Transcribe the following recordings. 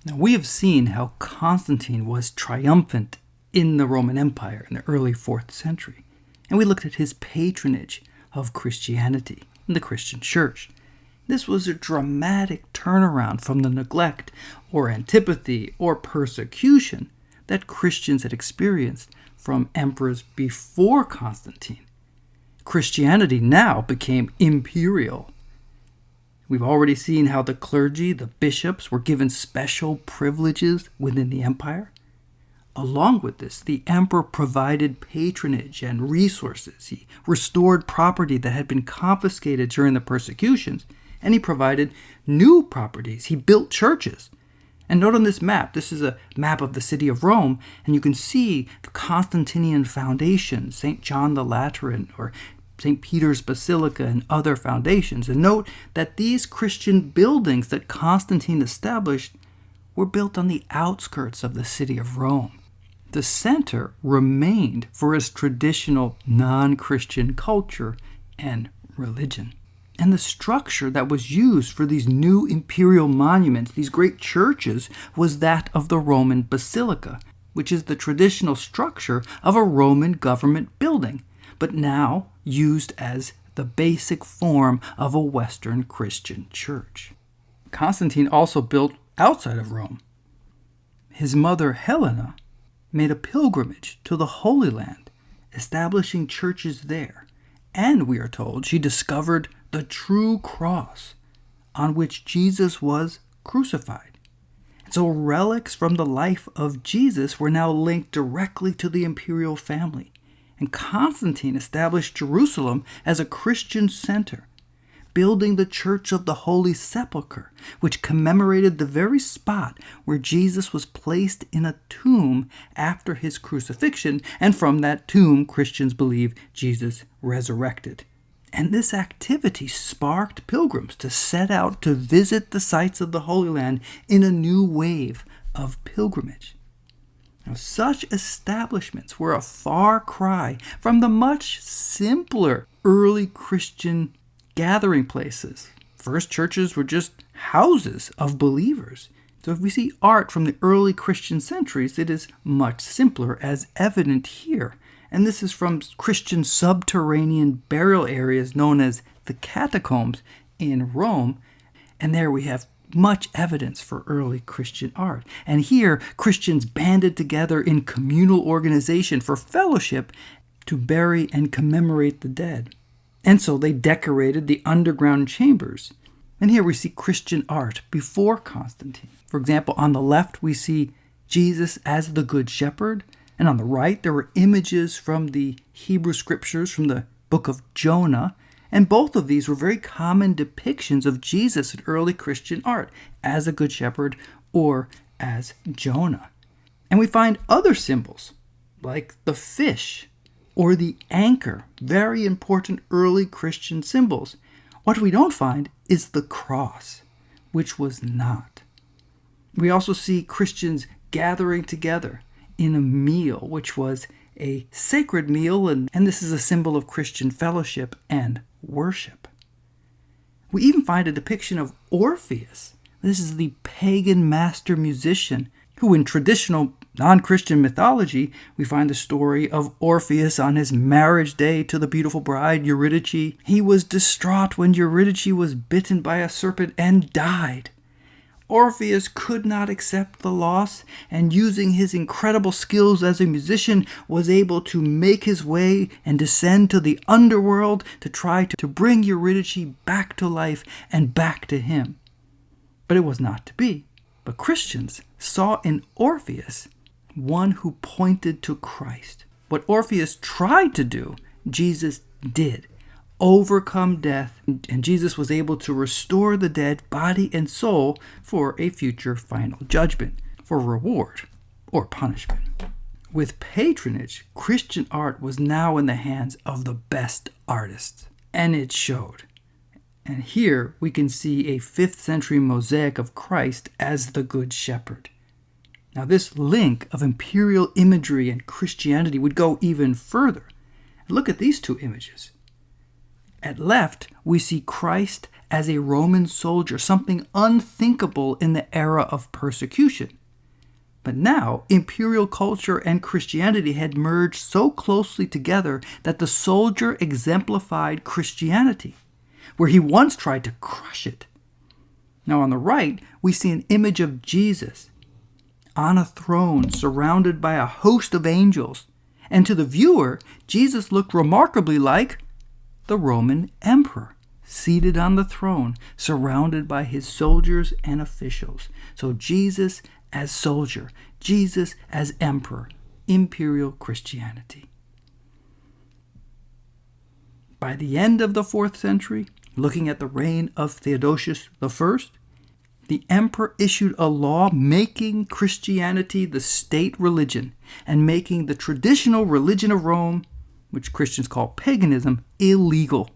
Now, we have seen how Constantine was triumphant in the Roman Empire in the early 4th century, and we looked at his patronage of Christianity and the Christian church. This was a dramatic turnaround from the neglect or antipathy or persecution that Christians had experienced from emperors before Constantine. Christianity now became imperial. We've already seen how the clergy, the bishops, were given special privileges within the empire. Along with this, the emperor provided patronage and resources. He restored property that had been confiscated during the persecutions, and he provided new properties. He built churches. And note on this map, this is a map of the city of Rome, and you can see the Constantinian foundations, St. John the Lateran, or St. Peter's Basilica, and other foundations. And note that these Christian buildings that Constantine established were built on the outskirts of the city of Rome. The center remained for its traditional non-Christian culture and religion. And the structure that was used for these new imperial monuments, these great churches, was that of the Roman basilica, which is the traditional structure of a Roman government building, but now used as the basic form of a Western Christian church. Constantine also built outside of Rome. His mother Helena made a pilgrimage to the Holy Land, establishing churches there. And we are told she discovered the true cross on which Jesus was crucified. And so relics from the life of Jesus were now linked directly to the imperial family. And Constantine established Jerusalem as a Christian center, building the Church of the Holy Sepulchre, which commemorated the very spot where Jesus was placed in a tomb after his crucifixion, and from that tomb, Christians believe Jesus resurrected. And this activity sparked pilgrims to set out to visit the sites of the Holy Land in a new wave of pilgrimage. Now, such establishments were a far cry from the much simpler early Christian gathering places. First churches were just houses of believers. So if we see art from the early Christian centuries, it is much simpler, as evident here. And this is from Christian subterranean burial areas known as the catacombs in Rome. And there we have much evidence for early Christian art. And here, Christians banded together in communal organization for fellowship to bury and commemorate the dead. And so they decorated the underground chambers. And here we see Christian art before Constantine. For example, on the left we see Jesus as the Good Shepherd. And on the right there were images from the Hebrew Scriptures from the book of Jonah. And both of these were very common depictions of Jesus in early Christian art, as a Good Shepherd or as Jonah. And we find other symbols, like the fish or the anchor, very important early Christian symbols. What we don't find is the cross, which was not. We also see Christians gathering together in a meal, which was a sacred meal, and this is a symbol of Christian fellowship and worship. We even find a depiction of Orpheus. This is the pagan master musician who, in traditional non-Christian mythology, we find the story of Orpheus on his marriage day to the beautiful bride Eurydice. He was distraught when Eurydice was bitten by a serpent and died. Orpheus could not accept the loss, and using his incredible skills as a musician, was able to make his way and descend to the underworld to try to bring Eurydice back to life and back to him. But it was not to be. But Christians saw in Orpheus one who pointed to Christ. What Orpheus tried to do, Jesus did. Overcome death, and Jesus was able to restore the dead body and soul for a future final judgment, for reward or punishment. With patronage, Christian art was now in the hands of the best artists, and it showed. And here we can see a 5th century mosaic of Christ as the Good Shepherd. Now this link of imperial imagery and Christianity would go even further. Look at these two images. At left, we see Christ as a Roman soldier, something unthinkable in the era of persecution. But now, imperial culture and Christianity had merged so closely together that the soldier exemplified Christianity, where he once tried to crush it. Now on the right, we see an image of Jesus on a throne surrounded by a host of angels. And to the viewer, Jesus looked remarkably like the Roman emperor, seated on the throne, surrounded by his soldiers and officials. So Jesus as soldier, Jesus as emperor, imperial Christianity. By the end of the 4th century, looking at the reign of Theodosius I, the emperor issued a law making Christianity the state religion and making the traditional religion of Rome, which Christians call paganism, illegal.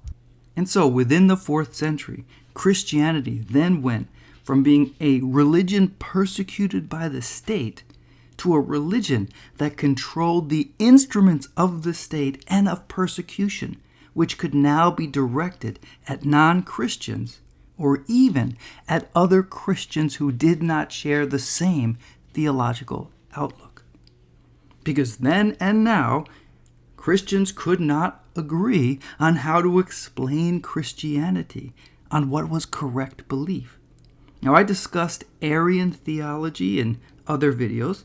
And so within the 4th century, Christianity then went from being a religion persecuted by the state to a religion that controlled the instruments of the state and of persecution, which could now be directed at non-Christians or even at other Christians who did not share the same theological outlook. Because then and now, Christians could not agree on how to explain Christianity, on what was correct belief. Now, I discussed Arian theology in other videos,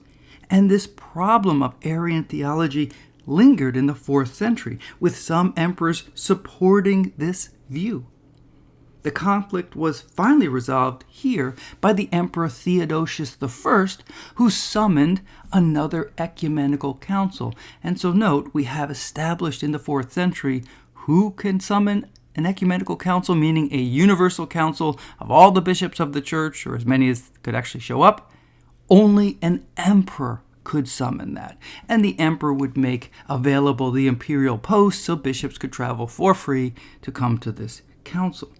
and this problem of Arian theology lingered in the 4th century, with some emperors supporting this view. The conflict was finally resolved here by the Emperor Theodosius I, who summoned another ecumenical council. And so note, we have established in the 4th century who can summon an ecumenical council, meaning a universal council of all the bishops of the church, or as many as could actually show up. Only an emperor could summon that. And the emperor would make available the imperial post so bishops could travel for free to come to this council.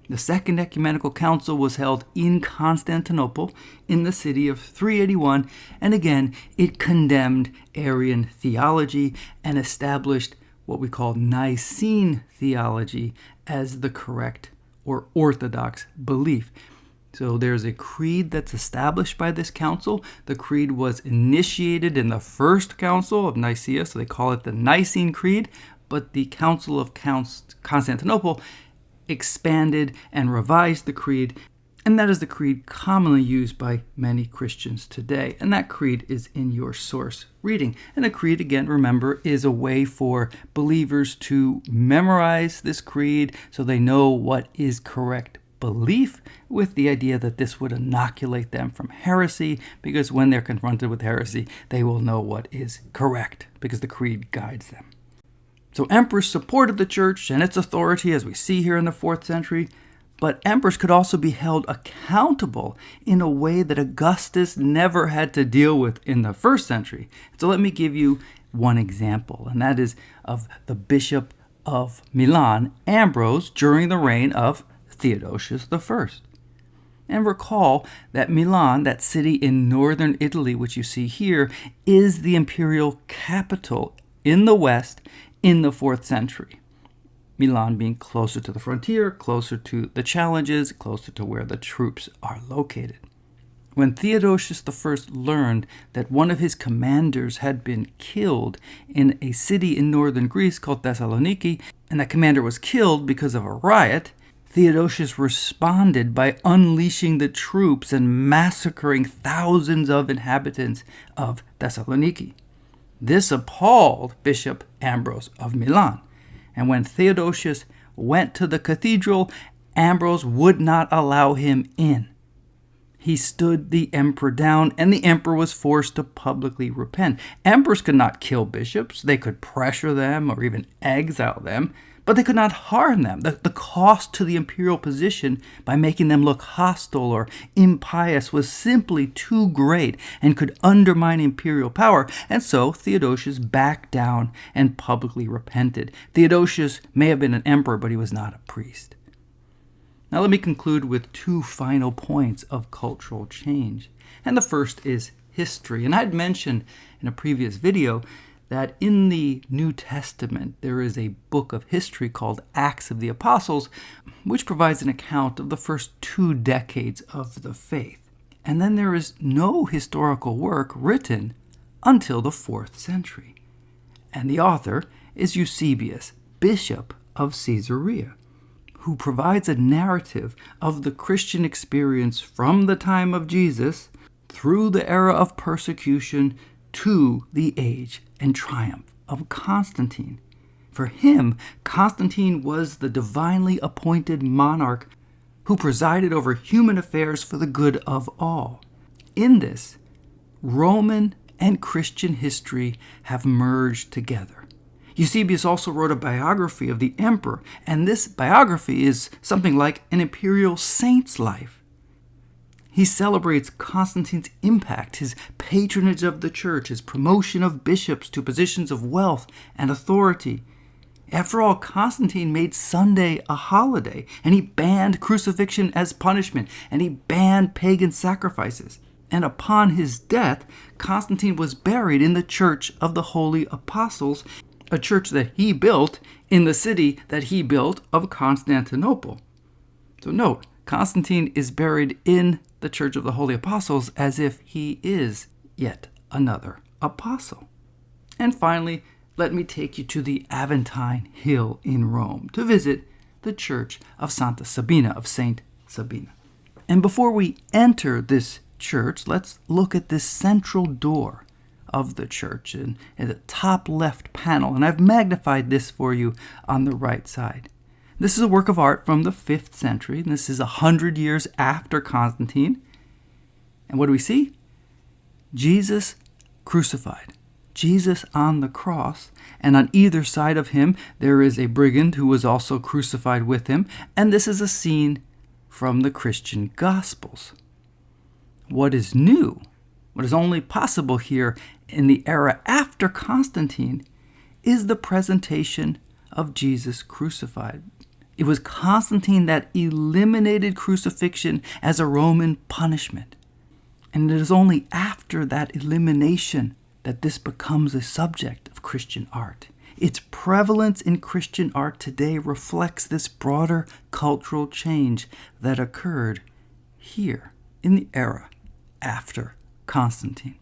The Second Ecumenical Council was held in Constantinople in the city of 381, and again, it condemned Arian theology and established what we call Nicene theology as the correct or orthodox belief. So there's a creed that's established by this council. The creed was initiated in the First Council of Nicaea, so they call it the Nicene Creed, but the Council of Constantinople expanded and revised the creed, and that is the creed commonly used by many Christians today. And that creed is in your source reading. And a creed, again, remember, is a way for believers to memorize this creed so they know what is correct belief, with the idea that this would inoculate them from heresy, because when they're confronted with heresy, they will know what is correct, because the creed guides them. So emperors supported the church and its authority, as we see here in the 4th century, but emperors could also be held accountable in a way that Augustus never had to deal with in the 1st century. So let me give you one example, and that is of the Bishop of Milan, Ambrose, during the reign of Theodosius I. And recall that Milan, that city in northern Italy, which you see here, is the imperial capital in the west in the 4th century. Milan being closer to the frontier, closer to the challenges, closer to where the troops are located. When Theodosius I learned that one of his commanders had been killed in a city in northern Greece called Thessaloniki, and that commander was killed because of a riot, Theodosius responded by unleashing the troops and massacring thousands of inhabitants of Thessaloniki. This appalled Bishop Ambrose of Milan, and when Theodosius went to the cathedral, Ambrose would not allow him in. He stood the emperor down, and the emperor was forced to publicly repent. Emperors could not kill bishops. They could pressure them or even exile them, but they could not harm them. The cost to the imperial position by making them look hostile or impious was simply too great and could undermine imperial power. And so Theodosius backed down and publicly repented. Theodosius may have been an emperor, but he was not a priest. Now let me conclude with two final points of cultural change. And the first is history. And I'd mentioned in a previous video that in the New Testament there is a book of history called Acts of the Apostles, which provides an account of the first 2 decades of the faith. And then there is no historical work written until the 4th century. And the author is Eusebius, Bishop of Caesarea, who provides a narrative of the Christian experience from the time of Jesus through the era of persecution to the age and triumph of Constantine. For him, Constantine was the divinely appointed monarch who presided over human affairs for the good of all. In this, Roman and Christian history have merged together. Eusebius also wrote a biography of the emperor, and this biography is something like an imperial saint's life. He celebrates Constantine's impact, his patronage of the church, his promotion of bishops to positions of wealth and authority. After all, Constantine made Sunday a holiday, and he banned crucifixion as punishment, and he banned pagan sacrifices. And upon his death, Constantine was buried in the Church of the Holy Apostles, a church that he built in the city that he built of Constantinople. So note, Constantine is buried in the Church of the Holy Apostles as if he is yet another apostle. And finally, let me take you to the Aventine Hill in Rome to visit the Church of Santa Sabina, of Saint Sabina. And before we enter this church, let's look at this central door of the church in the top left panel. And I've magnified this for you on the right side. This is a work of art from the 5th century. And this is 100 years after Constantine. And what do we see? Jesus crucified. Jesus on the cross. And on either side of him, there is a brigand who was also crucified with him. And this is a scene from the Christian Gospels. What is new, what is only possible here in the era after Constantine, is the presentation of Jesus crucified. It was Constantine that eliminated crucifixion as a Roman punishment. And it is only after that elimination that this becomes a subject of Christian art. Its prevalence in Christian art today reflects this broader cultural change that occurred here in the era after Constantine.